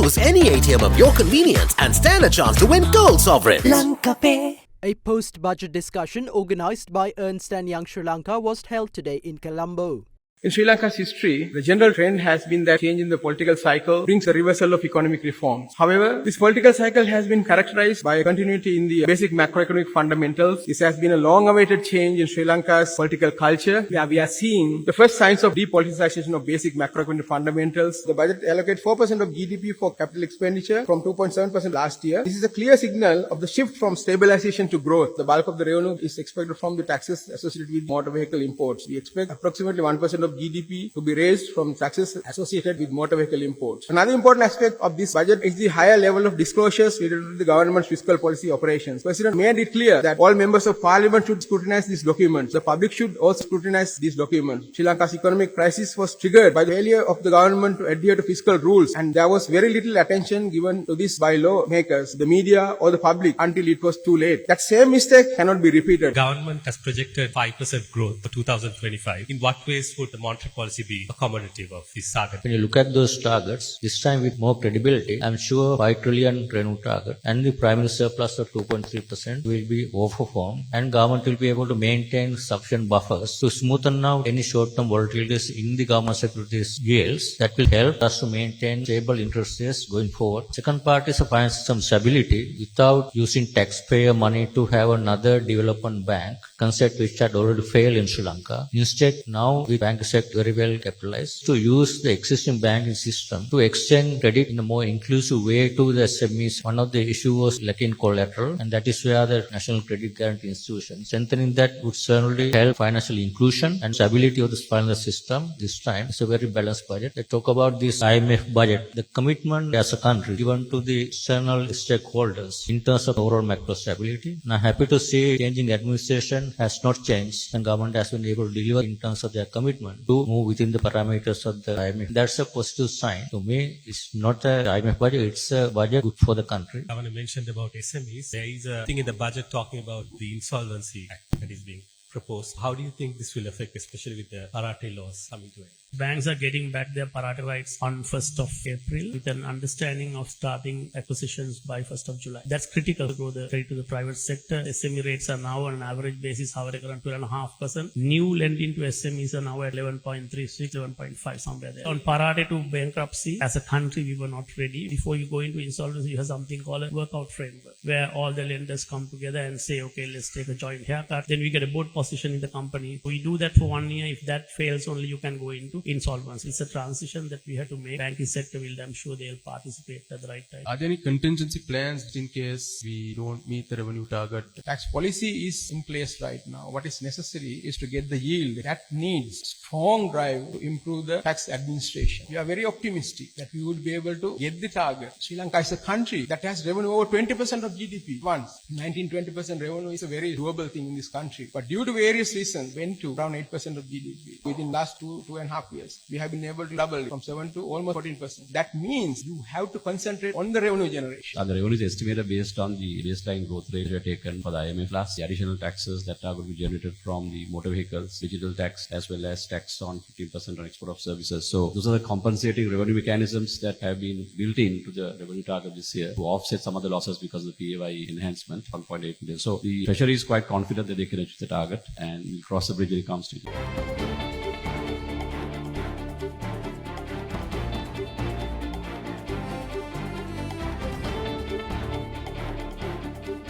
Choose any ATM of your convenience and stand a chance to win gold sovereigns. Lanka Pay. A post-budget discussion organised by Ernst & Young Sri Lanka was held today in Colombo. In Sri Lanka's history, the general trend has been that change in the political cycle brings a reversal of economic reforms. However, this political cycle has been characterized by a continuity in the basic macroeconomic fundamentals. This has been a long-awaited change in Sri Lanka's political culture, where we are seeing the first signs of depoliticization of basic macroeconomic fundamentals. The budget allocates 4% of GDP for capital expenditure from 2.7% last year. This is a clear signal of the shift from stabilization to growth. The bulk of the revenue is expected from the taxes associated with motor vehicle imports. We expect approximately 1% of GDP to be raised from taxes associated with motor vehicle imports. Another important aspect of this budget is the higher level of disclosures related to the government's fiscal policy operations. President made it clear that all members of parliament should scrutinize these documents. The public should also scrutinize these documents. Sri Lanka's economic crisis was triggered by the failure of the government to adhere to fiscal rules, and there was very little attention given to this by lawmakers, the media or the public until it was too late. That same mistake cannot be repeated. Government has projected 5% growth for 2025. In what ways would the monetary policy be accommodative of this target? When you look at those targets, this time with more credibility, I'm sure 5 trillion revenue target and the primary surplus of 2.3% will be overperformed, and government will be able to maintain sufficient buffers to smoothen out any short-term volatilities in the government securities yields. That will help us to maintain stable interest rates going forward. Second part is to find some stability without using taxpayer money to have another development bank, concept which had already failed in Sri Lanka. Instead, now the bank sector very well capitalized to use the existing banking system to extend credit in a more inclusive way to the SMEs. One of the issues was lacking collateral, and that is where the National Credit Guarantee Institution, strengthening that would certainly help financial inclusion and stability of the financial system. This time, it's a very balanced budget. Let's talk about this IMF budget. The commitment as a country given to the external stakeholders in terms of overall macro stability. Now, happy to see changing administration has not changed, and government has been able to deliver in terms of their commitment to move within the parameters of the IMF. That's a positive sign. To me, it's not a IMF budget, it's a budget good for the country. Governor mentioned about SMEs. There is a thing in the budget talking about the Insolvency Act that is being proposed. How do you think this will affect, especially with the Parate laws coming to it? Banks are getting back their Parate rights on 1st of April with an understanding of starting acquisitions by 1st of July. That's critical to grow the credit to the private sector. SME rates are now on an average basis hovering around 2.5%. New lending to SMEs are now at 11.36, 11.5, somewhere there. On Parate to bankruptcy, as a country, we were not ready. Before you go into insolvency, you have something called a workout framework, where all the lenders come together and say, okay, let's take a joint haircut. Then we get a board position in the company. We do that for 1 year. If that fails, only you can go into insolvency. It's a transition that we have to make. Banking sector will, I'm sure they'll participate at the right time. Are there any contingency plans in case we don't meet the revenue target? The tax policy is in place right now. What is necessary is to get the yield. That needs strong drive to improve the tax administration. We are very optimistic that we would be able to get the target. Sri Lanka is a country that has revenue over 20% of GDP. Once 19-20% revenue is a very doable thing in this country. But due to various reasons, went to around 8% of GDP. Within last 2.5 years, we have been able to double it from 7 to almost 14%. That means you have to concentrate on the revenue generation. The revenue is estimated based on the baseline growth rate taken for the IMF, plus the additional taxes that are going to be generated from the motor vehicles, digital tax, as well as tax on 15% on export of services. So those are the compensating revenue mechanisms that have been built into the revenue target this year to offset some of the losses because of the PAY enhancement, 1.8 million. So the Treasury is quite confident that they can achieve the target, and we'll cross the bridge when it comes to it.